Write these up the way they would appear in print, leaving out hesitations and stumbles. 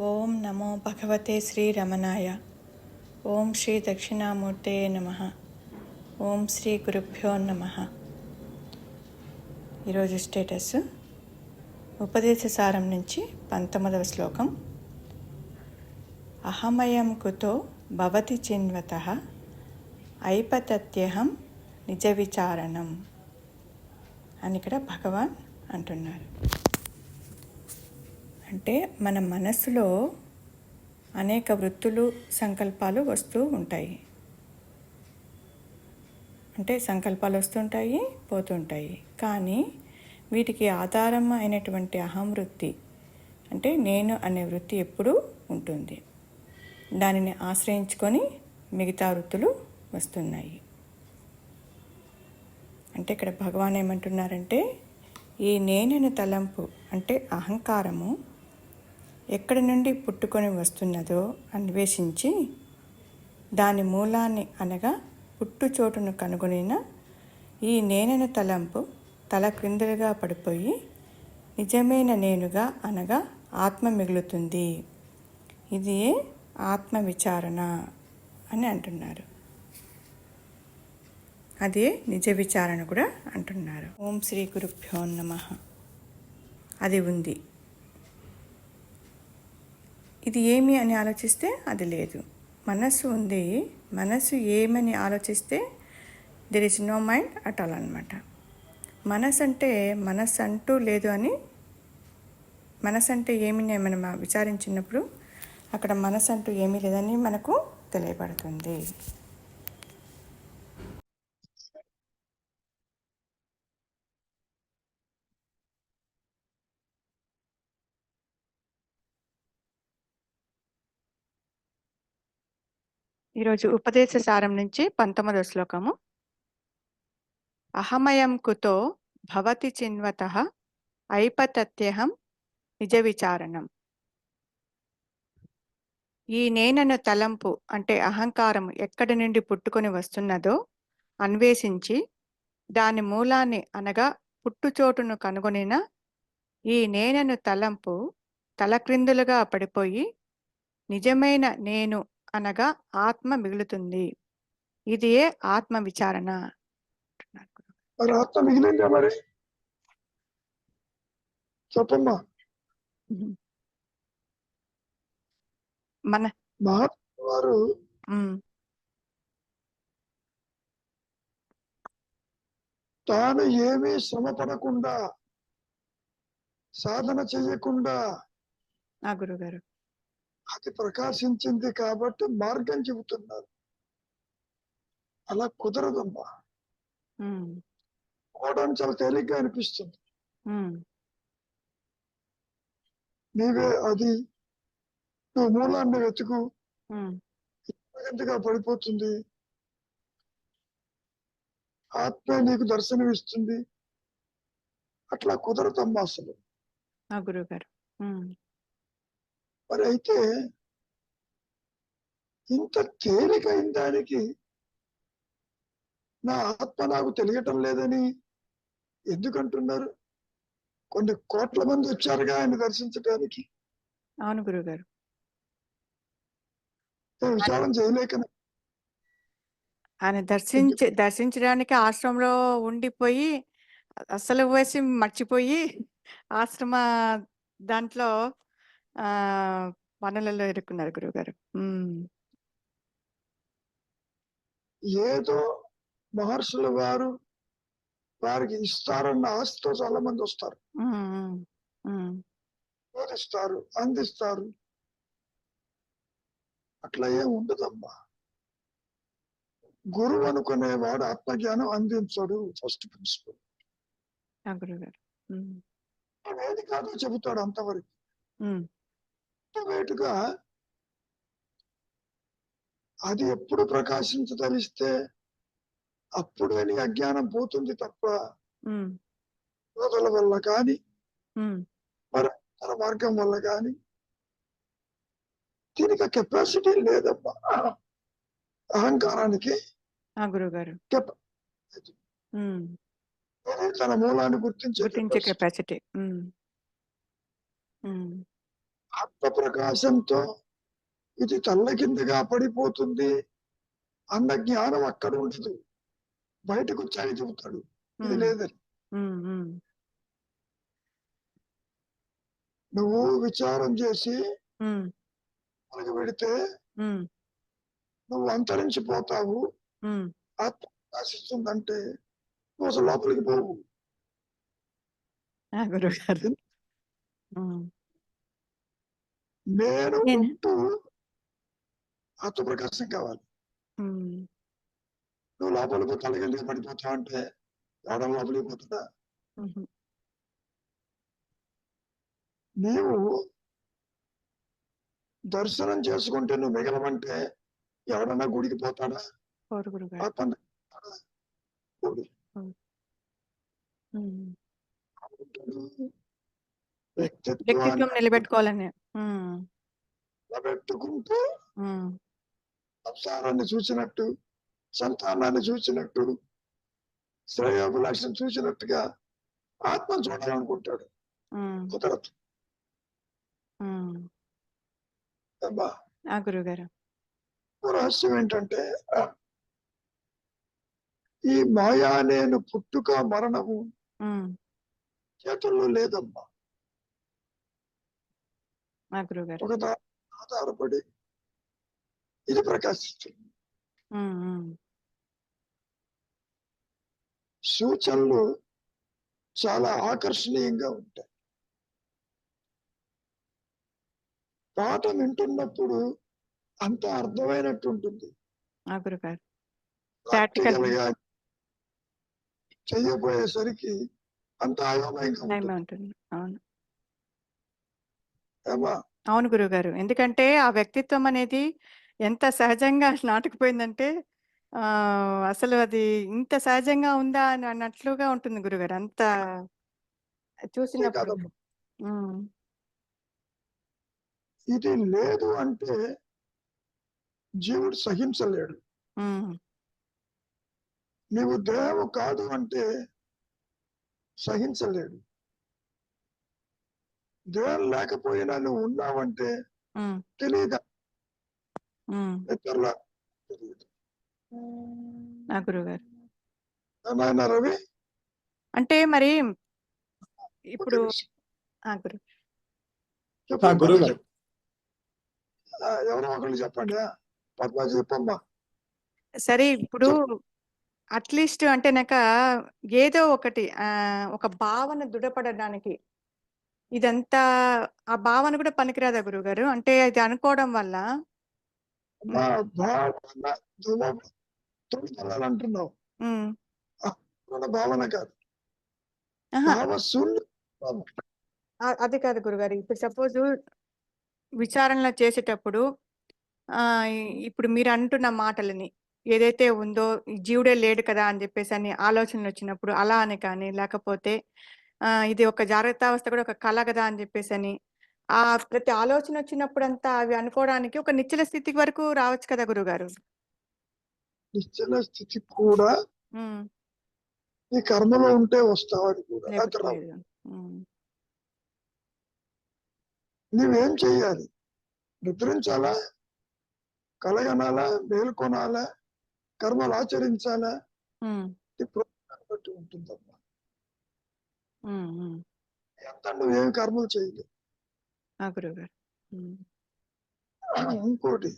ఓం నమో భగవతే శ్రీరమణాయ. ఓం శ్రీ దక్షిణామూర్తే నమః. ఓం శ్రీ గురుభ్యో నమః. ఈరోజు స్టేటస్ ఉపదేశసారం నుంచి 19వ శ్లోకం. అహమయం కుతో భవతి చిన్వతః ఐపతత్యహం నిజ విచారణం అని ఇక్కడ భగవాన్ అంటున్నారు. అంటే మన మనస్సులో అనేక వృత్తులు, సంకల్పాలు వస్తూ ఉంటాయి. అంటే సంకల్పాలు వస్తుంటాయి, పోతుంటాయి. కానీ వీటికి ఆధారం అయినటువంటి అహం వృత్తి, అంటే నేను అనే వృత్తి ఎప్పుడూ ఉంటుంది. దానిని ఆశ్రయించుకొని మిగతా వృత్తులు వస్తున్నాయి. అంటే ఇక్కడ భగవాన్ ఏమంటున్నారంటే, ఈ నేనను తలంపు అంటే అహంకారము ఎక్కడి నుండి పుట్టుకొని వస్తున్నదో అన్వేషించి దాని మూలాన్ని అనగా పుట్టుచోటును కనుగొనిన ఈ నేనను తలంపు తల క్రిందలుగా పడిపోయి నిజమైన నేనుగా అనగా ఆత్మ మిగులుతుంది. ఇది ఆత్మ విచారణ అని అంటున్నారు. అదే నిజ విచారణ కూడా అంటున్నారు. ఓం శ్రీ గురుభ్యో నమః. అది ఉంది. ఇది ఏమి అని ఆలోచిస్తే అది లేదు. మనస్సు ఉంది. మనస్సు ఏమని ఆలోచిస్తే there is no mind at all అనమాట. మనస్సు అంటే మనస్సు అంటూ లేదు అని, మనస్సు అంటే ఏమి మనం విచారించినప్పుడు అక్కడ మనస్సు అంటూ ఏమీ లేదని మనకు తెలియబడుతుంది. ఈరోజు ఉపదేశ సారం నుంచి 19వ శ్లోకము. అహమయం కుతో భవతి చిన్వతః ఐపతత్యహం నిజ విచారణం. ఈ నేనను తలంపు అంటే అహంకారం ఎక్కడి నుండి పుట్టుకొని వస్తున్నదో అన్వేషించి దాని మూలాన్ని అనగా పుట్టుచోటును కనుగొనిన ఈ నేనను తలంపు తలక్రిందులుగా పడిపోయి నిజమైన నేను అనగా ఆత్మ మిగులుతుంది. ఇది ఆత్మ విచారణ. మరి ఆత్మ మిగిలిందా? మరి చెప్పమ్మా. మన మహాత్మ వారు తాను ఏమీ శ్రమ పడకుండా, సాధన చెయ్యకుండా గురుగారు అది ప్రకాశించింది కాబట్టి మార్గం చెబుతున్నారు. అలా కుదరదమ్మా. పోవడం చాలా తేలిగ్గా అనిపిస్తుంది. నీవే అది, నువ్వు మూలాన్ని వెతుకు, ఎంతగా పడిపోతుంది. ఆత్మే నీకు దర్శనమిస్తుంది. అట్లా కుదరదమ్మా అసలు. గురుగారు మరి అయితే ఇంత తేలికైన దానికి నా ఆత్మ నాకు తెలియటం లేదని ఎందుకంటున్నారు? కొన్ని కోట్ల మంది వచ్చారుగా ఆయన దర్శించడానికి. అవును గురుగారు. విచారం చేయలేక ఆయన దర్శించడానికి ఆశ్రమంలో ఉండిపోయి అసలు వేసి మర్చిపోయి ఆశ్రమ దాంట్లో పనులలో ఇరుక్కున్నారు గురుగారు. ఏదో మహర్షుల వారు వారికి ఇస్తారన్న ఆశతో చాలా మంది వస్తారు, బోధిస్తారు, అందిస్తారు. అట్లా ఏం ఉండదమ్మా. గురువు అనుకునేవాడు ఆత్మజ్ఞానం అందించడు. First principle. ఏది కాదో చెబుతాడు అంతవరకు. వేటుగా అది ఎప్పుడు ప్రకాశించదలిస్తే అప్పుడే నీ అజ్ఞానం పోతుంది తప్ప రోజుల వల్ల కానీ మరి మార్గం వల్ల కానీ దీనికి కెపాసిటీ లేదమ్మా. అహంకారానికి గురుగారు తన మూలాన్ని గుర్తించే కెపాసిటీ. ఆత్మ ప్రకాశంతో ఇది తల్లకిందుగా పడిపోతుంది అన్న జ్ఞానం అక్కడ ఉండదు. బయటకు వచ్చాక చెబుతాడు ఇది ఉమ్, లేదని. ఉమ్, ఉమ్, నువ్వు విచారం చేసి ఉమ్, మనకు పెడితే ఉమ్, నువ్వు అంతరించిపోతావు. ఉమ్. ఆత్మ ప్రకాశిస్తుందంటే నువ్వు అసలు లోపలికి పోవు. గురువు గారు. ఉమ్. నేను నేను ఉంటూ ఆత్మ ప్రకాశం కావాలి. ఉమ్, నువ్వు లోపలికి తలకెళ్ళి పడిపోతావు అంటే ఎవడం లోపలికి పోతుందా? ఉహు. నీవు దర్శనం చేసుకుంటే నువ్వు మిగలమంటే ఎవడన్నా గుడికి పోతాడా? కోరు గురువు గారు. ఆత్మ గుడి ఉమ్, ఉమ్. వ్యక్తిత్వం వ్యక్తిత్వాన్ని నిలబెట్టుకోవాలని. ఉమ్, నిలబెట్టుకుంటూ ఉమ్, సంసారాన్ని చూసినట్టు, సంతానాన్ని చూసినట్టు, శ్రేయోభిలాషను చూసినట్టుగా ఆత్మ చూడాలనుకుంటాడు. ఉమ్, కుదరదు. ఉమ్. అబ్బా, గురువు గారు. రహస్యం ఏంటంటే ఈ మాయా నేను పుట్టుక మరణము ఉమ్, చేతుల్లో లేదమ్మా. గురువు గారు. ఒక దాని ఆధారపడి ఇది ప్రకాశిస్తుంది. ఉమ్, ఉమ్, సూచనలు చాలా ఆకర్షణీయంగా ఉంటాయి. పాఠం వింటున్నప్పుడు అంత అర్థమైనట్టు ఉంటుంది. గురువు గారు. ప్రాక్టికల్ ప్రాక్టికల్ గా చెయ్యబోయేసరికి అంత అయోమయంగా టైం ఉంటుంది. ఉంటుంది. అవును, ఏమా అవును గురువు గారు. ఎందుకంటే ఆ వ్యక్తిత్వం అనేది ఎంత సహజంగా నాటుకుపోయిందంటే అసలు అది ఇంత సహజంగా ఉందా అని అన్నట్లుగా ఉంటుంది గురుగారు అంత చూసినప్పుడు. కాదమ్మా, ఉమ్, ఇది లేదు అంటే జీవుడు సహించలేడు. ఉమ్, నీవు దేవు కాదు అంటే సహించలేడు. దేవం లేకపోయినా నువ్వు ఉన్నావంటే ఉమ్, తెలియదు. ఉమ్. ఇతరుల తెలియదు. గురువు గారు. నాయన రవి, అంటే మరి ఒక ఇప్పుడు నిమిషం. గురు చెప్పు గురువు పద్మ, గారు. చెప్పు. ఎవరో ఒకళ్ళు చెప్పండి. పద్మ చెప్పమ్మా. సరే ఇప్పుడు అట్లీస్ట్ అంటే నాక ఏదో ఒకటి ఒక భావన దృఢపడడానికి ఇదంతా ఆ భావన కూడా పనికిరాదా గురువు గారు? అంటే అది అనుకోవడం వల్ల మా భావన తొలగాలంటున్నావు. ఉమ్, మన భావన కాదు, ఆహా, భావశూన్య. అది కాదు గురుగారు. ఇప్పుడు సపోజ్ విచారణలో చేసేటప్పుడు ఇప్పుడు మీరు అంటున్న మాటలని ఏదైతే ఉందో ఈ జీవుడే లేడు కదా అని చెప్పేసి అని ఆలోచనలు వచ్చినప్పుడు అలా అని కానీ, లేకపోతే ఇది ఒక జాగ్రత్తావస్థ కూడా ఒక కళ కదా అని చెప్పేసి అని ఆ ప్రతి ఆలోచన వచ్చినప్పుడంతా అవి అనుకోవడానికి ఒక నిశ్చల స్థితికి వరకు రావచ్చు కదా గురుగారు? నిశ్చల స్థితి కూడా ఉమ్, నీ కర్మలో ఉంటే వస్తావు. అది కూడా లేకపోతే అక్కడ లేదు. ఉమ్, నువ్వేం చెయ్యాలి? నిద్రించాలా, కలగనాలా, మేల్కొనాలా, కర్మలు ఆచరించాలా? ఉమ్, ఈ ప్రోగ్రాం బట్టి ఉంటుందమ్మా. ఉమ్, ఉమ్. ఎంత నువ్వేం కర్మలు చేయలేవు. గురుగారు. ఉమ్, ఇంకోటి,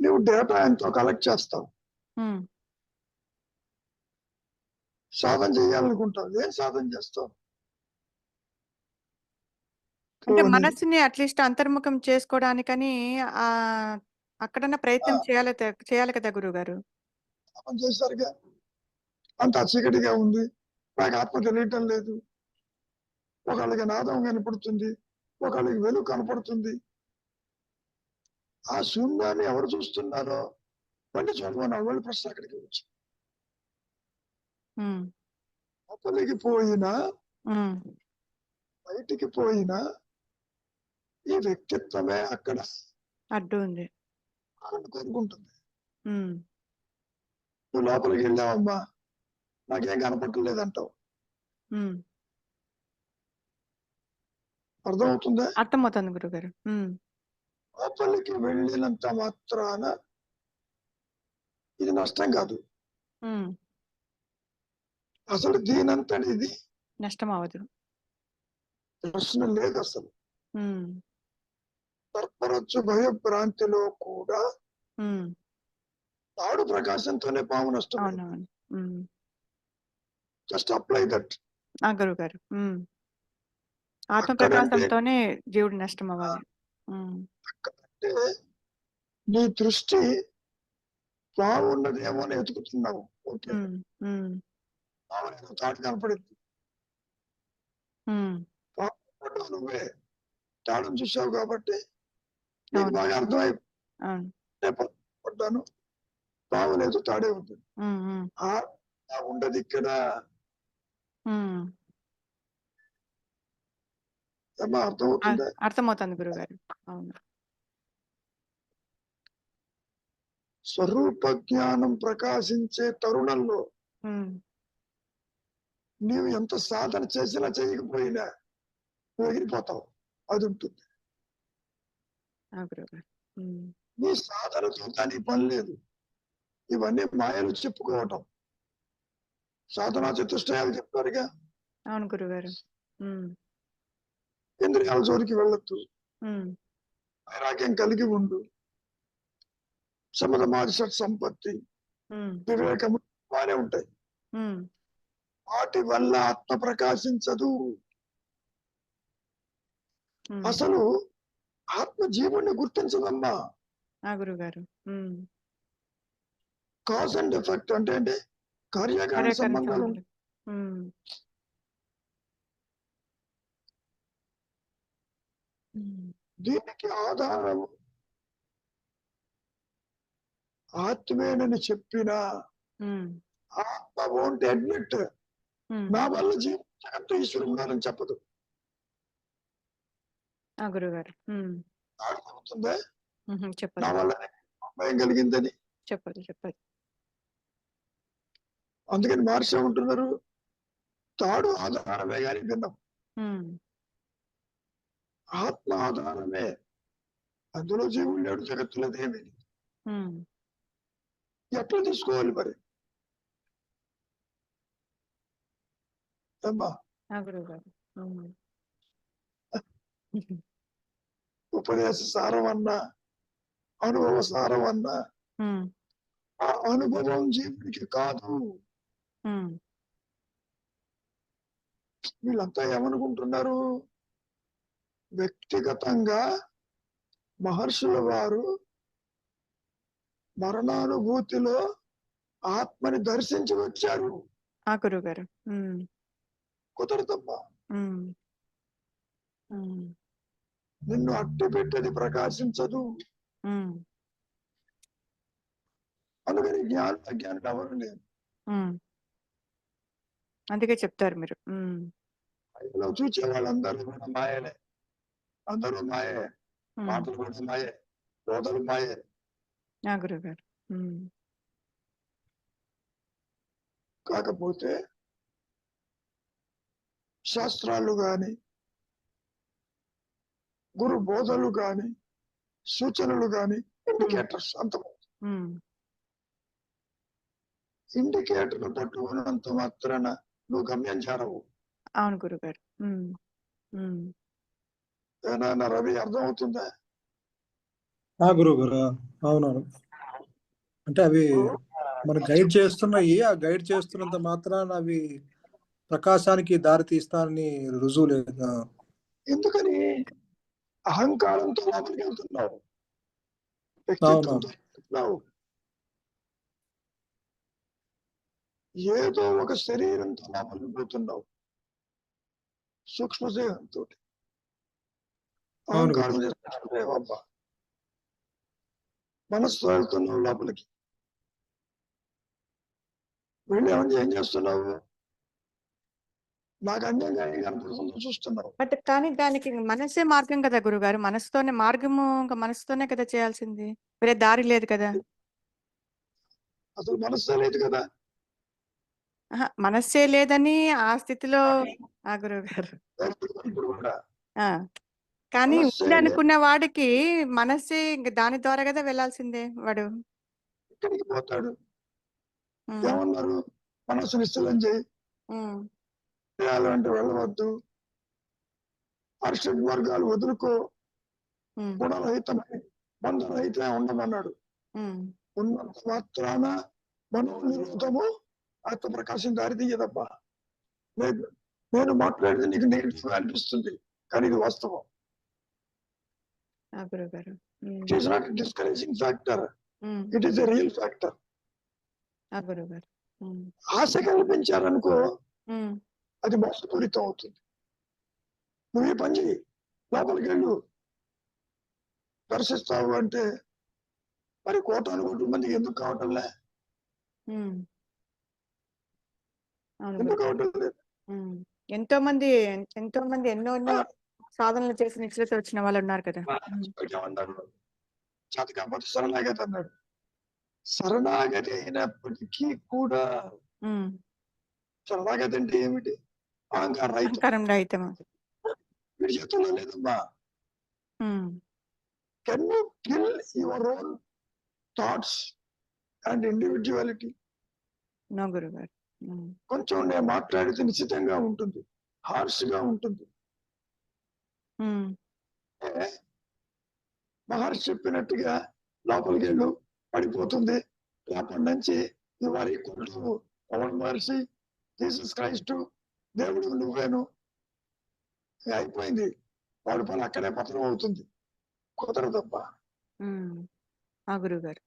నువ్వు డేటా ఎంతో కలెక్ట్ చేస్తావు, ఉమ్. సాధన చేయాలనుకుంటావు. ఏం సాధన చేస్తావు? అంటే పోనీ మనస్సుని అట్లీస్ట్ అంతర్ముఖం చేసుకోవడానికని ఆ అక్కడన్నా ప్రయత్నం చేయాలి కదా గురుగారు? సాధన చేశారుగా, అంత చీకటిగా ఉంది, నాకు ఆత్మ తెలియటం లేదు. ఒకళ్ళకి నాదం కనపడుతుంది, ఒకళ్ళకి వెలుగు కనపడుతుంది. ఆ శూన్యాన్ని ఎవరు చూస్తున్నారో మళ్ళీ చూడమని వాళ్ళు ప్రశ్న అక్కడికి వచ్చి ఉమ్, లోపలికి పోయినా ఉమ్. బయటికి పోయినా ఈ వ్యక్తిత్వమే అక్కడ అడ్డు ఉంది. కోరుకుంటుంది. ఉమ్, నువ్వు లోపలికి వెళ్ళావమ్మా, నాకేం కనపడలేదు అంటావు. ఉమ్. అర్థమవుతుందా? అర్థమవుతుంది గురుగారు. లోపలికి వెళ్ళినంత మాత్రాన ఇది నష్టం కాదు. అసలు దీనంతటిది నష్టం అవ్వదు. ప్రశ్న లేదు అసలు. సర్పరచ్చు భయభ్రాంతిలో కూడా తాడు ప్రకాశంతోనే పాము నష్టం. అవునవును. Just apply that. గురుగారు. ఆత్మ అక్కడంటే ప్రకాశంతోనే జీవుడు నష్టం అవ్వాలి. అక్కడంటే నీ దృష్టి బాగున్నదేమో అని వెతుకుతున్నావు. ఓకే, తాడు కనపడింది, పాము నువ్వే తాడును చూసావు కాబట్టి నీకు అవును. బాగా అర్థమై అవును. పడ్డాను, బాగలేదు, తాడే ఉంది. ఉండదు ఇక్కడ. ఏమో అర్థమవుతుందా? అర్థమవుతుంది గురుగారు. అవును. స్వరూప జ్ఞానం ప్రకాశించే తరుణంలో నీవు ఎంత సాధన చేసినా చేయకపోయినా నువ్వు ఎగిరిపోతావు. అది ఉంటుంది. నీ సాధనతో దానికి పని లేదు. ఇవన్నీ మాయలు చెప్పుకోవటం. సాధనా చతుష్టయాలు చెప్పారుగా. అవును గురుగారు. ఇంద్రియాల జోలికి వెళ్ళొద్దు, వైరాగ్యం కలిగి ఉండు, సమధమాది షట్ సంపత్తి, వివేకము బానే ఉంటాయి. వాటి వల్ల ఆత్మ ప్రకాశించదు. అసలు ఆత్మ జీవుణ్ణి గుర్తించదమ్మా. గురుగారు. కాజ్ అండ్ ఎఫెక్ట్ అంటే కార్యకారణ సంబంధాలు. దీనికి ఆధారం ఆత్మేనని చెప్పిన ఆత్మ వోంట్ అడ్మిట్ నా వల్ల జీవితం ఈశ్వరు ఉన్నారని చెప్పదు. గురుగారు. అర్థమవుతుందా? చెప్పదు. నా వల్ల భయం కలిగిందని చెప్పదు. అందుకని మహర్షి ఉంటున్నారు, తాడు ఆధారమే కానీ భిన్నం. ఆత్మ ఆధారమే, అందులో జీవుడు లేడు, జగత్తులేదు ఏమీ. ఎట్లా తీసుకోవాలి మరి? అమ్మా ఉపదేశ సారం అన్నా, అనుభవ సారం అన్నా, ఆ అనుభవం జీవుడికి కాదు. వీళ్ళంతా ఏమనుకుంటున్నారు? వ్యక్తిగతంగా మహర్షుల వారు మరణానుభూతిలో ఆత్మని దర్శించి వచ్చారు. గురుగారు. కుదరదమ్మా. నిన్ను అట్టి పెట్టేది ప్రకాశించదు. అందుకని జ్ఞానం అజ్ఞానం ఎవరు లేరు. అందుకే చెప్తారు మీరు. చూసే వాళ్ళందరూ కూడా మాయలే, అందరూ మాయే, మాటలు కూడా మాయే, బోధలు మాయే. గురుగారు. కాకపోతే శాస్త్రాలు గాని, గురు బోధలు గాని, సూచనలు గాని ఇండికేటర్స్. అంత ఇండికేటర్ పట్టుకున్నంత మాత్రాన నువ్వు గమ్యం చేరవు. అవును గురుగారు. ఏనా రవి, అర్థమవుతుందా? గురువు గారు, అవునవును. అంటే అవి మన గైడ్ చేస్తున్నాయి. ఆ గైడ్ చేస్తున్నంత మాత్రాన అవి ప్రకాశానికి దారి తీస్తానని రుజువు లేదు. ఎందుకని అహంకారంతో లోపలికి వెళ్తున్నావు, అవునవును. వెళ్తున్నావు. ఏదో ఒక శరీరంతో లోపలికి పోతున్నావు, సూక్ష్మదేహంతో. అహంకారం చేస్తున్నావు, మనస్సు వెళ్తున్నావు లోపలికి. వెళ్ళి ఏం చేస్తున్నావు? నాకు అన్యంగా ఏం కనపడుతుందో చూస్తున్నావు. బట్ కానీ దానికి మనసే మార్గం కదా గురుగారు. మనసుతోనే మార్గము, ఇంకా మనసుతోనే కదా చేయాల్సింది, వేరే దారి లేదు కదా. అసలు మనస్సే లేదు కదా. మనస్సే లేదని ఆ స్థితిలో గురువు గారు ఇప్పుడు కూడా ఆ! కానీ మనస్సే అనుకున్న వాడికి మనస్సే ఇంక దాని ద్వారా కదా వెళ్ళాల్సిందే వాడు. ఎక్కడికి పోతాడు? హ్మ్. ఏమన్నారు? మనస్సు నిశ్చలం చేయి, హ్మ్. చేయాలంటే వెళ్ళవద్దు, అర్షడ్ వర్గాలు వదులుకో, హ్మ్. గుణరహితమై బంధరహితమై ఉండమన్నాడు. హ్మ్. ఉన్నంత మాత్రాన మనం నిరోధము ఆత్మప్రకాశం దారి తీయదబ్బా. లేదు, నేను మాట్లాడేది నీకు నెగిటివ్ గా అనిపిస్తుంది, కానీ ఇది వాస్తవం. ఆ! గురువుగారు. Hmm. It is not discouraging factor, hmm. It is a real factor. ఆ! గురువుగారు. హ్మ్. ఆశ కల్పించారనుకో, హ్మ్. అది మోసపూరితం అవుతుంది. నువ్వు ఈ పని చెయ్యి, లోపలికి వెళ్ళు, దర్శిస్తావు అంటే మరి కోటాను కోట్ల మందికి ఎందుకు కావటంలే? హ్మ్. అవును ఎందుకు గురువుగారు. కావటం లేదు? హ్మ్. ఎంతోమంది ఎన్నో సాధనలు చేసి నిశ్చలత వచ్చిన వాళ్ళున్నారు కదా! హ్మ్. ఏమన్నారు? చేత కాకపోతే శరణాగతి అన్నాడు. శరణాగతి అయినప్పటికీ కూడా హ్మ్. శరణాగతి అంటే ఏమిటి? అహంకార రహితం. అహంకారం రహితము. వీడి చేతుల్లో లేదమ్మా. హ్మ్. Can you kill your own thoughts and individuality? No గురువుగారు. హ్మ్. కొంచెం నేను మాట్లాడితే నిశ్చితంగా ఉంటుంది, హార్ష్ గా ఉంటుంది. హ్మ్. ఏ, మహర్షి చెప్పినట్టుగా లోపలికి వెళ్ళు, పడిపోతుంది. రేపటి నుంచి వారి కొడుకు పవన్ మహర్షి, జీసస్ క్రైస్ట్, దేవుడు నువ్వేను, ఇక అయిపోయింది. వాడి పని అక్కడే పతనం అవుతుంది. కుదరదబ్బా. హ్మ్. ఆ! గురువుగారు.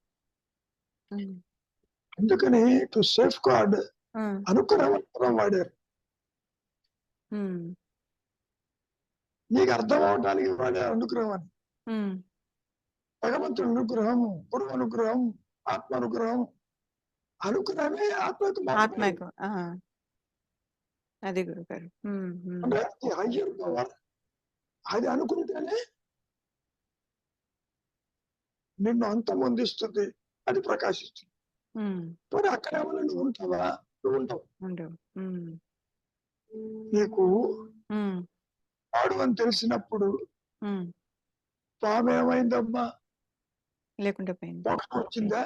హ్మ్. అందుకని టు సేఫ్ గార్డ్ ఆ! అనుగ్రహం వాడారు. హ్మ్. నీకు అర్థం అవడానికి వాడారు అనుగ్రహం అని. హ్మ్. భగవంతుడి అనుగ్రహం, గురువు అనుగ్రహం, ఆత్మ అనుగ్రహం. అనుగ్రహమే ఆత్మకు మారు. ఆత్మకు. ఆ! అది గురువుగారు. హ్మ్. హ్మ్. అంటే హయ్యర్ పవర్ అది అనుకుంటేనే నిన్ను అంతమొందిస్తుంది, అది ప్రకాశిస్తుంది. హ్మ్. మరి అక్కడ ఏమన్నా నువ్వు ఉంటావా? నువ్వు ఉండవు. ఉండవు. హ్మ్. నీకు హ్మ్. వాడు అని తెలిసినప్పుడు హ్మ్. పాము ఏమైందమ్మా? లేకుండా పోయింది. మోక్షం వచ్చిందా?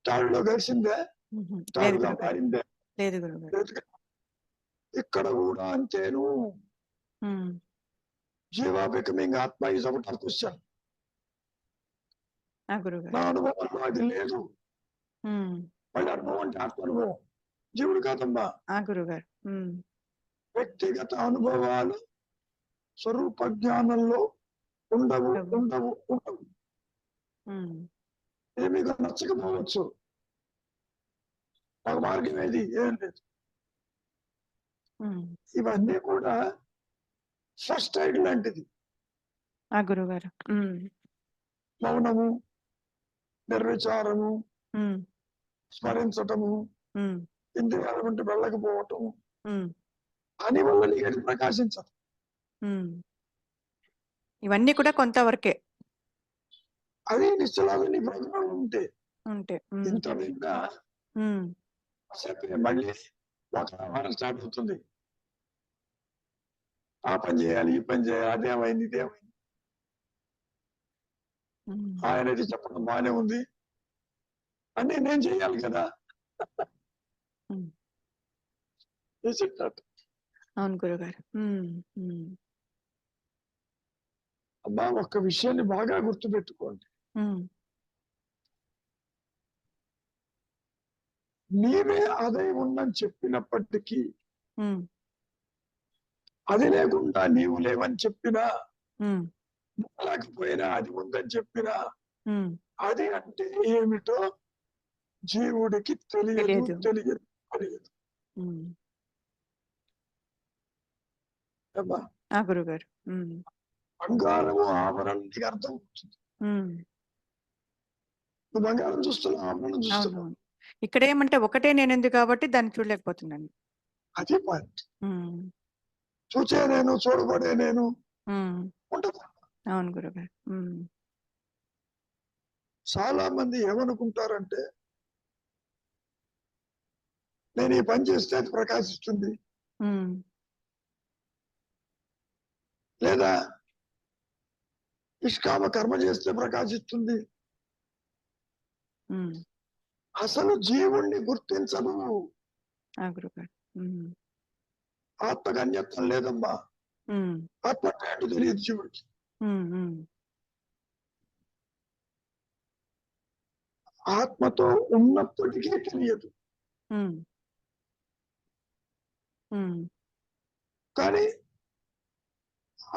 తాడులో కలిసిందా? హుహు. లేదు తాడుగా గురువుగారు. మారిందా? లేదు గురువుగారు. లేదు. ఇక్కడ కూడా అంతేను. హ్మ్. జీవా బికమింగ్ ఆత్మ ఈజ్ అవుట్ ఆఫ్ క్వశ్చన్. ఆ! గురువుగారు. నా అనుభవంలో అది లేదు. హ్మ్. మళ్ళీ అనుభవం అంటే ఆత్మ అనుభవం, జీవుడు కాదమ్మా. ఆ! గురువుగారు. హ్మ్. వ్యక్తిగత అనుభవాలు స్వరూప జ్ఞానంలో ఉండవు, ఉండవు. ఉండవు, ఉండవు. హ్మ్. ఏమీగా నచ్చకపోవచ్చు. ఒక మార్గం ఏది? ఏం లేదు. హ్మ్. ఇవన్నీ కూడా ఫస్ట్ ఎయిడ్ లాంటిది. ఆ! గురువుగారు. హ్మ్. మౌనము, నిర్విచారము, హ్మ్. స్మరించటము, హ్మ్. ఇంద్రియాల వంటి వెళ్ళకపోవటం, హ్మ్. దాని వల్ల నీకు ప్రకాశించదు. హ్మ్. ఇవన్నీ కూడా కొంతవరకే అది నిశ్చలాలు నీ ప్రోగ్రాం ఉంటే ఉంటే. హ్మ్. ఇంత విన్నా హ్మ్. చెప్పి మళ్ళీ ఒక వ్యవహారం స్టార్ట్ అవుతుంది. ఆ పని చేయాలి, ఈ పని చేయాలి, అదేమైంది, ఇదేమైంది. హ్మ్. ఆయనది చెప్పడం బాగానే ఉంది, అన్నీ నేను చేయాలి కదా. హ్మ్. Is it not? అవును గురువుగారు. హ్మ్. హ్మ్. అబ్బా, ఒక్క విషయాన్ని బాగా గుర్తుపెట్టుకోండి. హ్మ్. నీవే ఆదాయం ఉందని చెప్పినప్పటికీ, హ్మ్. అది లేకుండా నీవు లేవని చెప్పినా, హ్మ్. లేకపోయినా అది ఉందని చెప్పినా, హ్మ్. అది అంటే ఏమిటో జీవుడికి తెలియదు, తెలియదు. తెలియదు, తెలియదు. హ్మ్. అబ్బా, ఆ! గురువుగారు. హ్మ్. బంగారము ఆభరణం నీకు అర్థం అవుతుంది. హ్మ్. నువ్వు బంగారం చూస్తున్నావు, ఆభరణం చూస్తున్నావు. అవునవును. ఇక్కడేమంటే ఒకటే నేనుంది కాబట్టి దాన్ని చూడలేకపోతున్నాను. అది పాయింట్. హ్మ్. చూచే నేను, చూడబడే నేను హ్మ్. ఉండదు. అవును గురువుగారు. హ్మ్. చాలా మంది ఏమనుకుంటారంటే, నేను ఈ పని చేస్తే అది ప్రకాశిస్తుంది, హ్మ్. లేదా నిష్కామ కర్మ చేస్తే ప్రకాశిస్తుంది. ఉమ్, అసలు జీవుణ్ణి గుర్తించదు. ఆ గురుగారు. ఆత్మకు అన్యత్వం లేదమ్మా. ఉమ్, ఆత్మ అంటే ఏంటో తెలియదు జీవుడికి. ఉమ్, ఉమ్, ఆత్మతో ఉన్నప్పటికీ తెలియదు. ఉమ్, ఉమ్, కానీ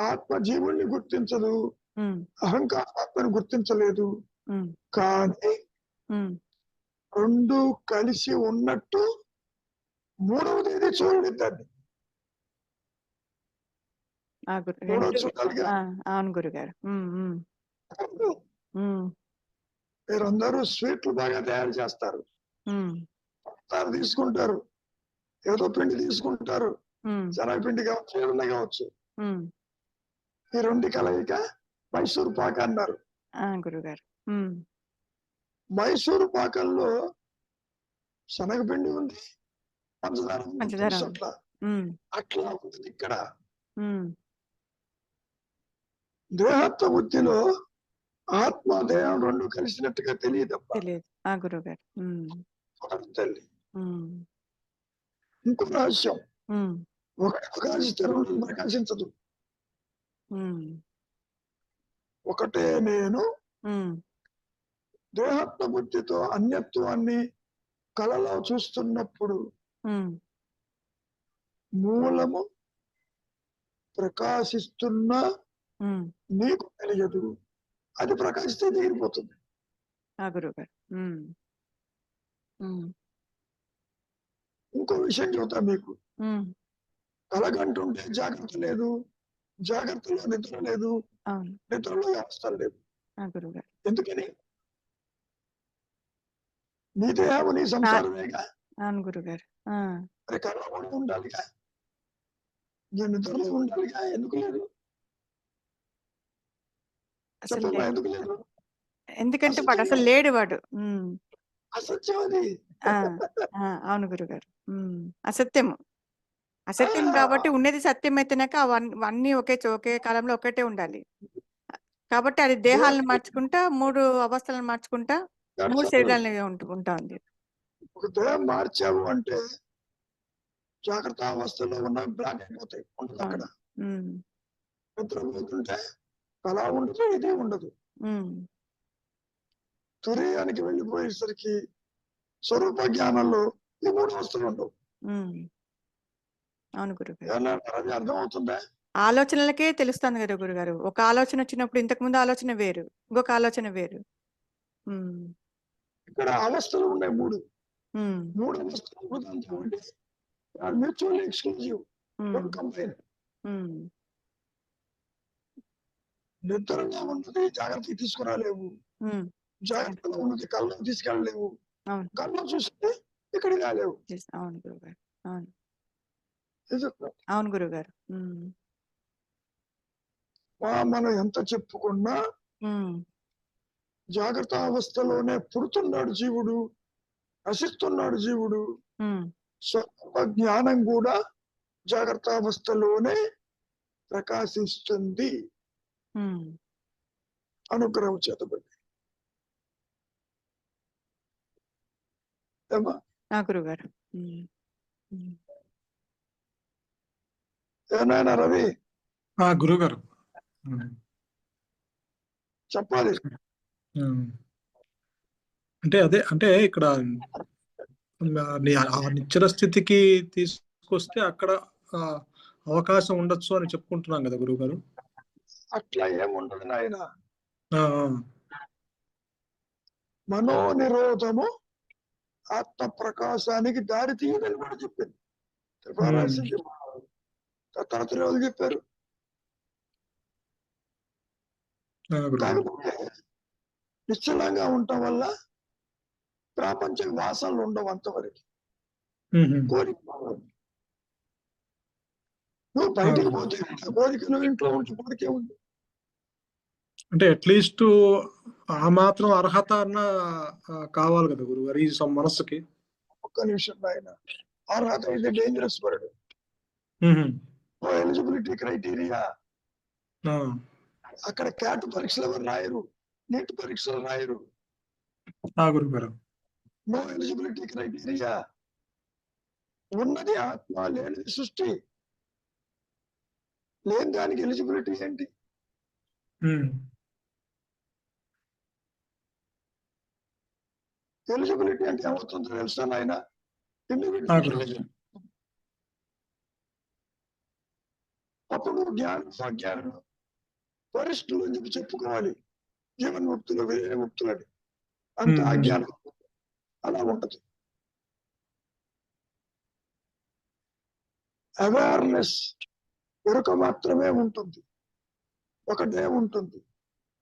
ఆత్మ జీవుణ్ణి గుర్తించదు, ఉమ్, అహంకారం ఆత్మను గుర్తించలేదు. ఉమ్, కానీ ఉమ్, రెండు కలిసి ఉన్నట్టు మూడవది ఏది చూడండి దాన్ని. ఆ గురు మూడవది రెండు చూడాలిగా. అవును గురుగారు. మీరందరూ స్వీట్లు బాగా తయారు చేస్తారు, పంచదార తీసుకుంటారు, ఏదో పిండి తీసుకుంటారు, శనగపిండి కావచ్చు, ఏదన్నా కావచ్చు. ఈ రెండు కలయిక మైసూరు పాక అన్నారు. గురుగారు. మైసూరు పాకంలో శనగపిండి ఉంది, పంచదార ఉంది, పంచదార తెలుసు ఉంది. అట్లా. అట్లా ఉంటుంది ఇక్కడ. దేహత్వ బుద్ధిలో ఆత్మ దేహం రెండు కలిసినట్టుగా తెలియదబ్బా. తెలియదు. ఆ గురుగారు. తల్లి. ఇంకో రహస్యం, ఒకటి ప్రకాశిస్తే రెండు ప్రకాశించదు. ఒకటే నేను దేహత్వ బుద్ధితో అన్యత్వాన్ని కలలో చూస్తున్నప్పుడు మూలము ప్రకాశిస్తున్న నీకు తెలియదు. అది ప్రకాశిస్తే తీరిపోతుంది. ఆ గురుగారు. ఇంకో విషయం చెబుతా మీకు. కలగంటుంటే జాగ్రత్త లేదు, జాగ్రత్తలో నిద్ర లేదు, అవును. నిద్రలో అవస్థలు లేవు. ఆ గురుగారు. ఎందుకని? నీ దేహం నీ సంసారమేగా. అవును గురుగారు. మరి కళ కూడా ఉండాలిగా, నీ నిద్రలో ఉండాలిగా. ఎందుకు లేదు? అసలు చెప్పమ్మా, ఎందుకు లేదు? ఎందుకంటే వాడు అసలు లేడు వాడు. అసత్యం అది. అవును గురుగారు. అసత్యము. అసత్యం కాబట్టి ఉన్నది సత్యం అయితేనాక అవన్నీ ఒకే కాలంలో ఒకటే ఉండాలి. కాబట్టి అది దేహాలను మార్చుకుంటా, 3 అవస్థలను మార్చుకుంటా, 3 శరీరాలను ఉంటా ఉంది. ఒక దేహం మార్చావు అంటే జాగ్రత్త అవస్థలో ఉన్న బ్లాక్ అయిపోతాయి, ఉండదు అక్కడ. నిద్రపోతుంటే కళ ఉండదు, ఇది ఉండదు. తురీయానికి వెళ్ళిపోయేసరికి స్వరూప జ్ఞానంలో ఈ 3 అవస్థలు ఉండవు. అవును గురుగారు. అది అర్థమవుతుందా? ఆలోచనలకే తెలుస్తుంది కదా గురుగారు. ఒక ఆలోచన వచ్చినప్పుడు ఇంతకు ముందు ఆలోచన వేరు, ఇంకొక ఆలోచన వేరు. ఇక్కడ అవస్థలు ఉన్నాయి 3. 3 అవస్థలు మ్యూచువల్ ఎక్స్క్లూజివ్, కంబైన్. నిద్రలో ఉన్నది జాగ్రత్త తీసుకురాలేవు, జాగ్రత్తలో ఉన్నది కళ్ళలో తీసుకెళ్ళలేవు, కళ్ళలో చూస్తే ఇక్కడికి రాలేవు. అవును గురుగారు. అవును గురుగారు. మనం ఎంత చెప్పుకున్నా జాగ్రత్త అవస్థలోనే పుడుతున్నాడు జీవుడు, నశిస్తున్నాడు జీవుడు. స్వరూప జ్ఞానం కూడా జాగ్రత్త అవస్థలోనే ప్రకాశిస్తుంది అనుగ్రహం చేతబడి. గురుగారు. ఏనాయన రవి, గురుగారు చెప్పాలి. అంటే ఇక్కడ నిశ్చల స్థితికి తీసుకొస్తే అక్కడ అవకాశం ఉండొచ్చు అని చెప్పుకుంటున్నాం కదా గురువు గారు. అట్లా ఏముండదు నాయన. మనోనిరోధము ఆత్మ ప్రకాశానికి దారి తీయదని కూడా చెప్పింది. దత్తాత్రేయులు చెప్పారు. కాకపోతే నిశ్చలంగా ఉండటం వల్ల ప్రపంచ వాసనలు ఉండవు అంతవరకు. కోరిక నువ్వు బయటికి పోతే కోరిక, నువ్వు ఇంట్లో ఉంటే కోరికే ఉంది. అంటే అట్లీస్ట్ ఆ మాత్రం అర్హత అన్న కావాలి కదా గురుగారు ఈ మనస్సుకి. ఒక్క నిమిషం ఆయన, అర్హత is dangerous word. Eligibility criteria ఆ, అక్కడ క్యాట్ పరీక్షలు ఎవరు రాయరు, నీట్ పరీక్షలు రాయరు. ఆ గురువు గారు. No eligibility criteria. ఉన్నది ఆత్మ, లేనిది సృష్టి. లేని దానికి ఎలిజిబిలిటీ ఏంటి? ఉమ్, ఎలిజిబిలిటీ అంటే ఏమవుతుందో తెలుసా నాయన? ఆ ఇండివిజువల్ గురువు. ఎలిజిబిలిటీ. అప్పుడు జ్ఞానం అజ్ఞానం వరిష్ఠులు అని చెప్పి చెప్పుకోవాలి, జీవన్ముక్తులు విముక్తులని. అంత ఉమ్, అజ్ఞానం అలా ఉంటది. అవేర్నెస్ ఎరుక మాత్రమే ఉంటుంది, ఒకటే ఉంటుంది,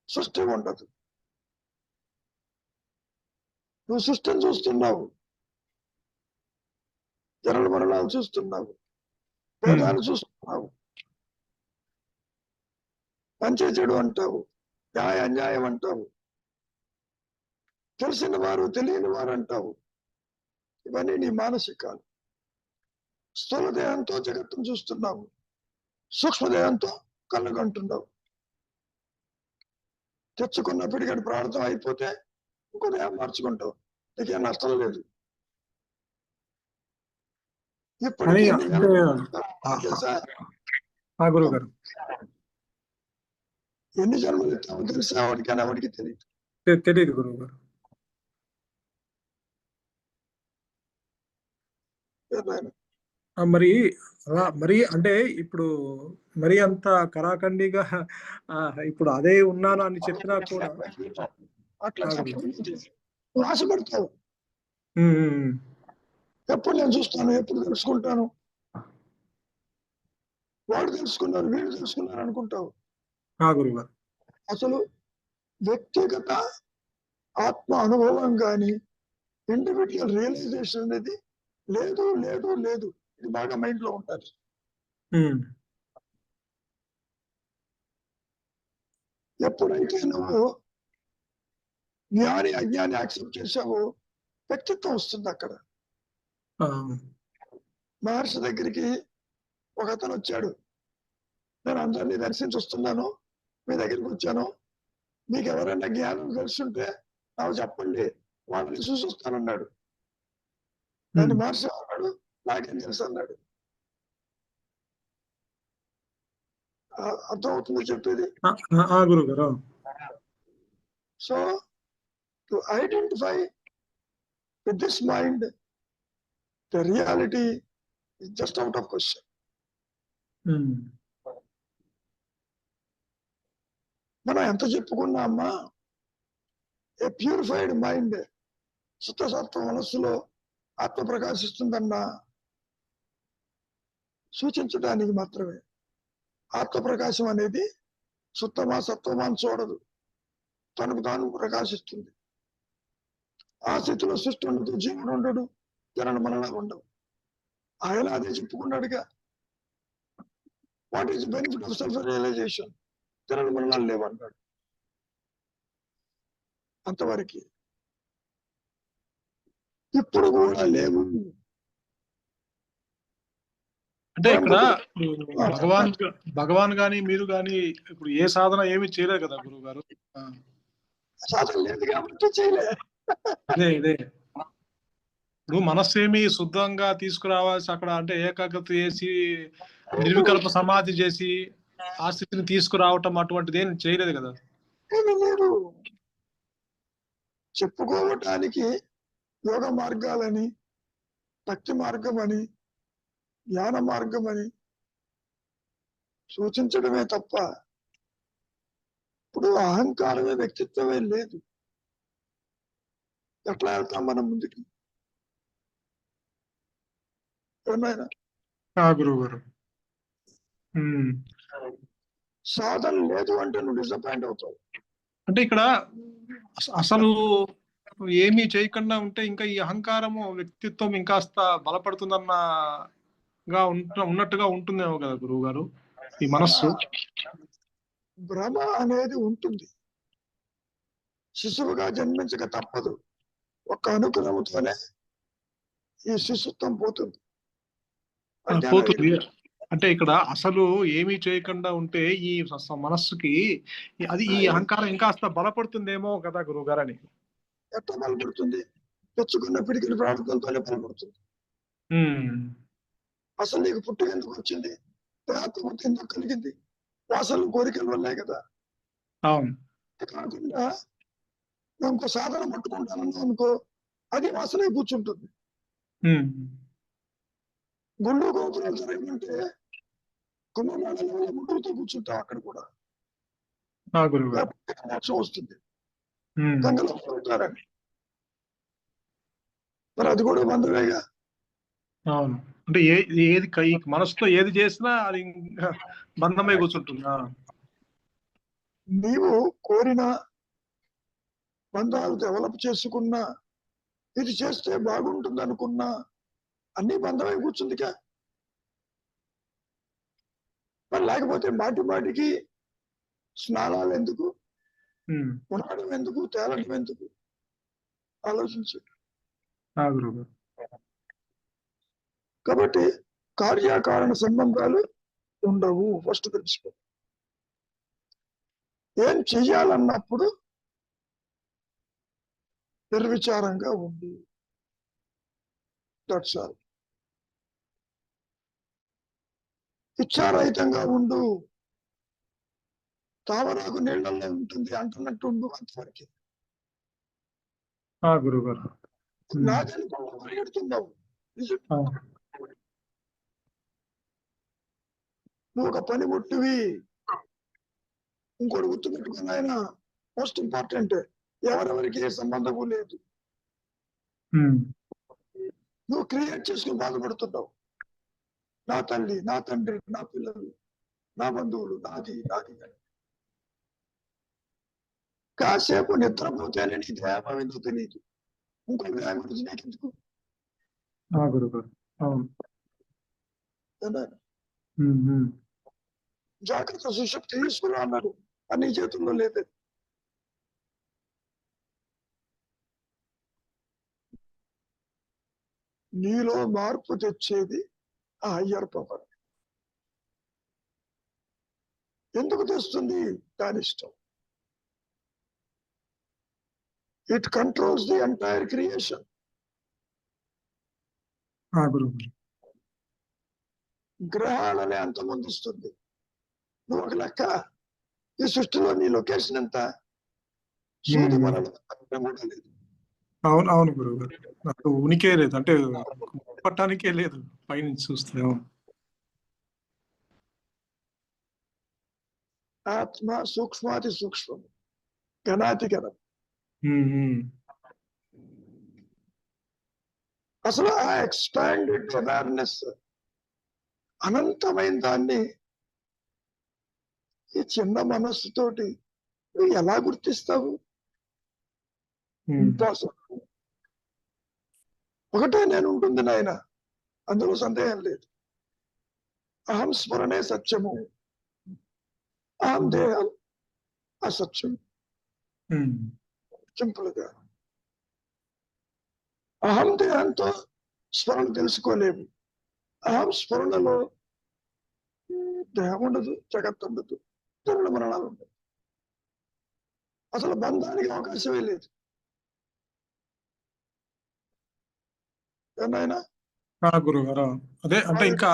సృష్టి ఉండదు. నువ్వు సృష్టిని చూస్తున్నావు, జనన మరణాలు చూస్తున్నావు, వేదాలు చూస్తున్నావు, మంచి చెడు అంటావు, న్యాయ అన్యాయం అంటావు, తెలిసిన వారు తెలియని వారు అంటావు. ఇవన్నీ నీ మానసికాలు. స్థూల దేహంతో జగత్తును చూస్తున్నావు, సూక్ష్మదేహంతో కళ్ళగంటున్నావు. తెచ్చుకున్న పిడిగడి ప్రార్థన అయిపోతే ఇంకో దేహం మార్చుకుంటావు, నీకేం నష్టం లేదు. అని ఇప్పటికీ ఎన్ని అంటే వేల తెలుసా? ఆ గురువు గారు ఎన్ని జన్మలు ఎత్తామో తెలుసా? వాడికి ఎవరికి తెలియదు. తెలియదు గురువు గారు. ఏమైనా మరి మరి అంటే ఇప్పుడు మరి అంత కరాఖండిగా ఇప్పుడు అదే ఉన్నాను అని చెప్పినా కూడా అట్లా ఆ గురువు. చెప్పడం నువ్వు ఆశపడతావు. ఉమ్, ఉమ్, ఎప్పుడు నేను చూస్తాను, ఎప్పుడు తెలుసుకుంటాను, వాడు తెలుసుకున్నారు వీడు తెలుసుకున్నారు అనుకుంటావు. ఆ గురువు గారు. అసలు వ్యక్తిగత ఆత్మ అనుభవం కానీ ఇండివిజువల్ రియలైజేషన్ అనేది లేదు లేదు లేదు. ఇది బాగా మైండ్ లో ఉండాలి. ఉమ్, ఎప్పుడైతే నువ్వు జ్ఞాని అజ్ఞాని యాక్సెప్ట్ చేసావో వ్యక్తిత్వం వస్తుంది అక్కడ. ఆ, మహర్షి దగ్గరికి ఒక అతను వచ్చాడు, నేను అందరినీ దర్శించి వస్తున్నాను, మీ దగ్గరికి వచ్చాను, మీకు ఎవరైనా జ్ఞానం తెలుసుంటే నాకు చెప్పండి, వాళ్ళని చూసి వస్తానన్నాడు. దాన్ని ఉమ్, మహర్షి అన్నాడు, నాకేం తెలుసు అన్నాడు. అర్థమవుతుంది చెప్పేది? ఆ గురువు గారు. So to identify with this mind the reality is just out of question. Um, మనం ఎంత చెప్పుకున్నా అమ్మా, ఏ ప్యూరిఫైడ్ మైండ్, శుద్ధసత్వ మనస్సులో ఆత్మ ప్రకాశిస్తుందన్నా సూచించడానికి మాత్రమే. ఆత్మ ప్రకాశం అనేది సుత్తమా సత్వమా అని చూడదు, తనకు తాను ప్రకాశిస్తుంది. ఆ స్థితిలో సృష్టి ఉండదు, జీవుడు ఉండడు, జనన మరణాలు ఉండవు. ఆయన అదే చెప్పుకున్నాడుగా, what is benefit of self realisation, జనన మరణాలు లేవన్నాడు. అంతవరకు ఇప్పుడు కూడా లేవు. అంటే ఇక్కడ భగవాన్ గాని మీరు గాని ఇప్పుడు ఏ సాధన ఏమి చేయలేదు కదా గురువు గారు. సాధన లేదు కాబట్టి చేయలే. ఇదే ఇప్పుడు మనస్సు ఏమి శుద్ధంగా తీసుకురావాల్సి అక్కడ అంటే ఏకాగ్రత చేసి నిర్వికల్ప సమాధి చేసి ఆ స్థితిని తీసుకురావటం అటువంటిది ఏం చేయలేదు కదా. ఏమీ లేదు. చెప్పుకోవటానికి యోగ మార్గాలని, భక్తి మార్గం అని, జ్ఞాన మార్గం అని సూచించడమే తప్ప ఇప్పుడు అహంకారమే వ్యక్తిత్వమే లేదు. ఎట్లా వెళ్తాం మనం ముందుకి? ఏమైనా గురువు గారు సాధన లేదు అంటే నువ్వు డిసప్పాయింట్ అవుతావు. అంటే ఇక్కడ అసలు ఏమీ చేయకుండా ఉంటే ఇంకా ఈ అహంకారము వ్యక్తిత్వం ఇంకాస్త బలపడుతుందన్నగా ఉన్నట్టుగా ఉంటుందేమో కదా గురువు గారు. ఈ మనస్సు భ్రమ అనేది ఉంటుంది. శిశువుగా జన్మించక తప్పదు. ఒక్క అనుకూలముతోనే ఈ శిశుత్వం పోతుంది. పోతుంది. అంటే ఇక్కడ అసలు ఏమీ చేయకుండా ఉంటే ఈ మనస్సుకి అది ఈ అహంకారం ఇంకాస్త బలపడుతుందేమో కదా గురువుగారని. ఎట్లా బలపడుతుంది? తెచ్చుకున్న పిడికిలి ప్రార్థనతోనే బలపడుతుంది. అసలు నీకు పుట్టుక ఎందుకు వచ్చింది? ఆత్మహత్య ఎందుకు కలిగింది? వాసనలు కోరికల వల్లే కదా. అవును. కాకుండా నువ్వు ఇంకో సాధన పట్టుకుంటానన్నావు అనుకో, అది వాసనే కూర్చుంటుంది. గుండు గోపురాలు జరగమంటే కుంభమేళలో గుండుతో కూర్చుంటావు అక్కడ కూడా. మోక్షం వస్తుంది. గంగలో ఉంటారని. మరి అది కూడా బంధమేగా. అవును. అంటే ఏది మనసుతో ఏది చేసినా అది బంధమే కూర్చుంటుంది. నీవు కోరిన బంధాలు డెవలప్ చేసుకున్నా, ఇది చేస్తే బాగుంటుంది అనుకున్నా, అన్ని బంధమై కూర్చుందిగా. మరి లేకపోతే మాటికి స్నానాలు ఎందుకు, ఉండడం ఎందుకు, తేలడం ఎందుకు? ఆలోచించు. కాబట్టి కార్యకారణ సంబంధాలు ఉండవు. ఫస్ట్ తెలుసుకో. ఏం చెయ్యాలన్నప్పుడు నిర్విచారంగా ఉండు. That's all. ఇచ్చారహితంగా ఉండు. తామరాకు నీళ్ళల్లో ఉంటుంది అంటున్నట్టు ఉండు. అంతవరకు గురుగారు. నాదనుకోవడం పరిగెడుతున్నావు. నువ్వు ఒక పనిముట్టివి. ఇంకోటి గుర్తుపెట్టుకుని ఆయన మోస్ట్ ఇంపార్టెంట్, ఎవరెవరికి ఏ సంబంధము లేదు. నువ్వు క్రియేట్ చేసుకుని బాధపడుతున్నావు. నా తల్లి, నా తండ్రి, నా పిల్లలు, నా బంధువులు, నాది అని. కాసేపు నిద్రపోతేనే నీ దేహం ఎందుకు తెలియదు. ఇంకో దేహం గురించి నీకెందుకు? జాగ్రత్త, సుశక్తి తీసుకురా అన్నాడు. అన్ని చేతుల్లో లేదు. నీలో మార్పు తెచ్చేది ఆ హయ్యర్ పవర్. ఎందుకు తెస్తుంది? దాని ఇష్టం. It controls the entire creation. గ్రహాలనే అంతమొందిస్తుంది. నువ్వు ఒక లెక్క. ఈ సృష్టిలో నీ లొకేషన్ ఎంత? సూది మనలో కూడా లేదు. అవును గురువు గారు. నాకు ఉనికే లేదు, అంటే పట్టానికే లేదు పైనుంచి చూస్తే. ఆత్మ సూక్ష్మాతి సూక్ష్మం, ఘనాతి ఘనం. అసలు ఆ ఎక్స్పాండెడ్ అవేర్నెస్, అనంతమైన దాన్ని ఈ చిన్న మనస్సుతోటి నువ్వు ఎలా గుర్తిస్తావు? ఒకటే నేను ఉంటుంది నాయన, అందులో సందేహం లేదు. అహం స్మరణే సత్యము, అహం దేహం అసత్యం. సింపుల్ గా. అహం దేహంతో స్మరణ తెలుసుకోలేము. అహం స్మరణలో దేహం ఉండదు, జగత్ ఉండదు, జన్మ మరణాలు ఉండదు. అసలు బంధానికి అవకాశమే లేదు. ఏమైనా గురువు గారు, అదే అంటే ఇంకా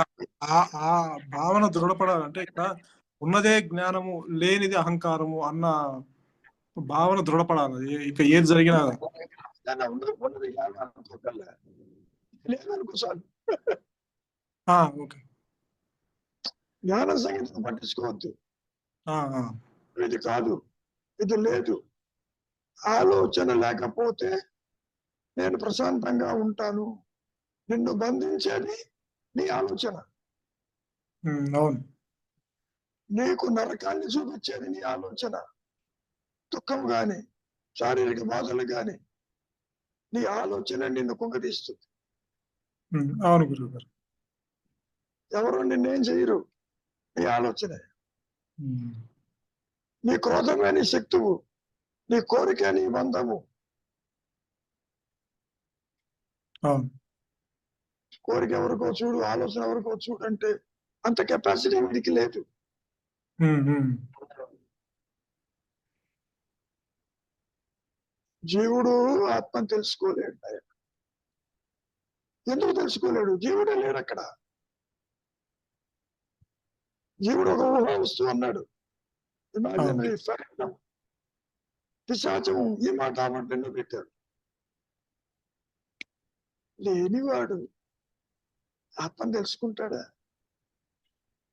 ఆ భావన దృఢపడాలంటే ఇక్కడ ఉన్నదే జ్ఞానము, లేనిది అహంకారము అన్న భావన దృఢపడాలి. ఇక ఏది జరిగినా ఓకే. జ్ఞాన సంగీతం పట్టించుకోవద్దు. ఇది కాదు, ఇది లేదు. ఆలోచన లేకపోతే నేను ప్రశాంతంగా ఉంటాను. నిన్ను బంధించేది నీ ఆలోచన. అవును. నీకు నరకాన్ని చూపించేది నీ ఆలోచన. దుఃఖం గాని, శారీరక బాధలు గాని, నీ ఆలోచన నిన్ను కుంగదీస్తుంది. అవును గురువు గారు. ఎవరు నిన్నేం చేయరు, నీ ఆలోచనే. నీ క్రోధమే నీ శక్తువు, నీ కోరిక నీ బంధము. కోరిక ఎవరికో చూడు, ఆలోచన ఎవరికో చూడు అంటే అంత కెపాసిటీ వీడికి లేదు. జీవుడు ఆత్మను తెలుసుకోలేడు. ఎందుకు తెలుసుకోలేడు? జీవుడే లేడు అక్కడ. జీవుడు ఒక ఊహా వస్తువు అన్నాడు. Imaginary fact. పిశాచం ఈ మాట ఆమంటే పెట్టారు. లేనివాడు ఆత్మను తెలుసుకుంటాడా?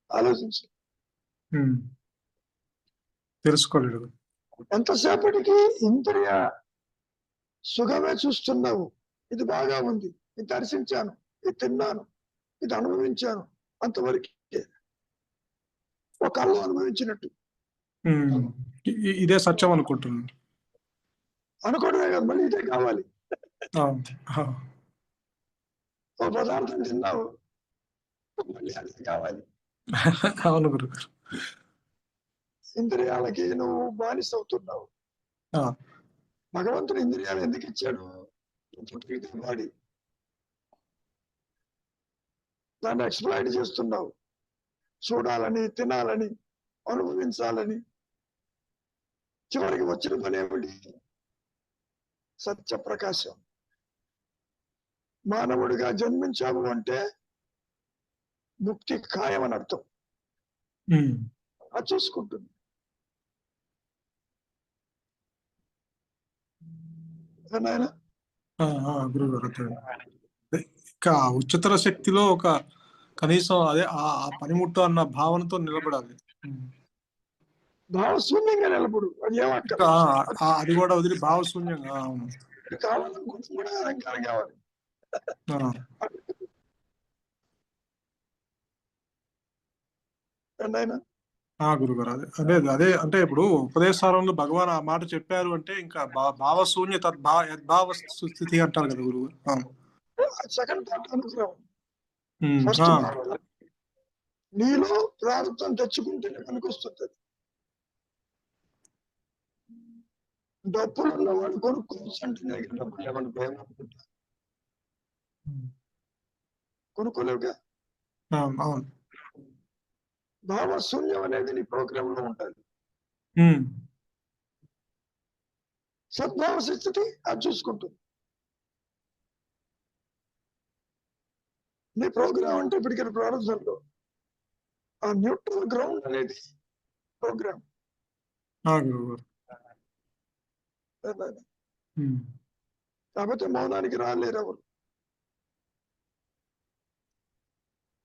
ఆలోచించు. తెలుసుకోలేడు. ఎంతసేపటికి ఇంద్రియ సుఖమే చూస్తున్నావు. ఇది బాగా ఉంది, ఇది దర్శించాను, ఇది తిన్నాను, ఇది అనుభవించాను, అంతవరకు ఒక కళ్ళు అనుభవించినట్టు ఇదే సత్యం అనుకుంటున్నాను. అనుకోవడమే కదా, మళ్ళీ ఇదే కావాలి. ఓ పదార్థం తిన్నావు, మళ్ళీ అదే కావాలి. అవును గురుగారు. ఇంద్రియాలకి నువ్వు బానిస అవుతున్నావు. భగవంతుడు ఇంద్రియాలు ఎందుకు ఇచ్చాడు? వాడి దాన్ని ఎక్స్ప్లాయిట్ చేస్తున్నావు. చూడాలని, తినాలని, అనుభవించాలని. చివరికి వచ్చిన పని ఏమిటి? సత్య ప్రకాశం. మానవుడిగా జన్మించాము అంటే ముక్తి ఖాయమని అర్థం. అది చూసుకుంటుంది. గురుగారు, ఇంకా ఉच्चతర శక్తిలో ఒక కనీసం అదే ఆ పనిముట్టు అన్న భావనతో నిలబడాలి. భావశూన్యంగా నిలబడు. అది ఏమక్క అది కూడా వదిలి భావశూన్యంగా. అవును, కావాలనుకుంటే కూడా అలంకారం కావాలి. గురుగారు, అదే అదే అంటే ఇప్పుడు ఉపదేశాలలో భగవాన్ ఆ మాట చెప్పారు అంటే ఇంకా భావశూన్య యద్భావ స్థితి అంటారు కదా గురుగారు. సెకండ్ పార్ట్ అనుగ్రహం. ఫస్ట్ నీలో ప్రారంభం తెచ్చుకుంటేనే పనికొస్తుంది. డబ్బులు ఉన్నవాడు కొనుక్కోవచ్చు అంటే డబ్బులు ఏమన్నా భయం అనుకుంటా. కొనుక్కోలేవుగా. అవును. భావశూన్యం అనేది నీ ప్రోగ్రామ్ లో ఉంటుంది. సద్భావ స్థితి అది చూసుకుంటుంది. నీ ప్రోగ్రామ్ అంటే ఇప్పటికీ ప్రారంభంలో ఆ న్యూట్రల్ గ్రౌండ్ అనేది ప్రోగ్రామ్. కాబట్టి మౌనానికి రాలేరు ఎవరు.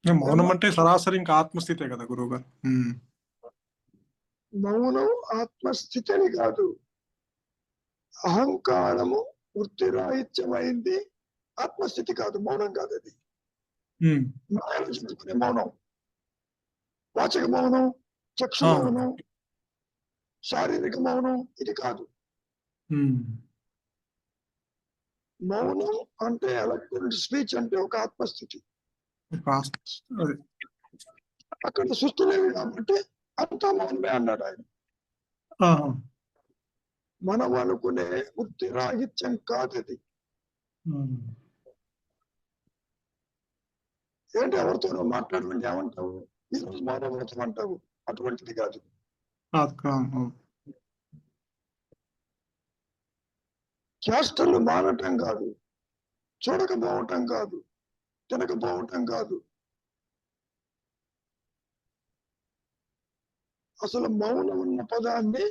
మౌనం అంటే సరాసరి ఇంకా ఆత్మస్థితే కదా గురువు గారు. మౌనం ఆత్మస్థితిని కాదు, అహంకారము వృత్తిరాహిత్యమైంది ఆత్మస్థితి కాదు, మౌనం కాదు. అది చెప్పుకునే మౌనం, వాచక మౌనం, చక్షు మౌనం, శారీరక మౌనం, ఇది కాదు. మౌనం అంటే ఎలక్ట్రానిక్ స్పీచ్ అంటే ఒక ఆత్మస్థితి. అక్కడ సృష్టిలేవి కాబట్టి అంతా మౌనమే అన్నాడు ఆయన. మనం అనుకునే వృత్తి రాహిత్యం కాదు అది. ఏంటి ఎవరితోనో మాట్లాడమంటే ఏమంటావు? ఈరోజు మౌనవ్రతం అంటావు. అటువంటిది కాదు. చేష్టలు మానటం కాదు, చూడకపోవటం కాదు, తినకపోవటం కాదు. అసలు మౌనం ఉన్న పదాన్ని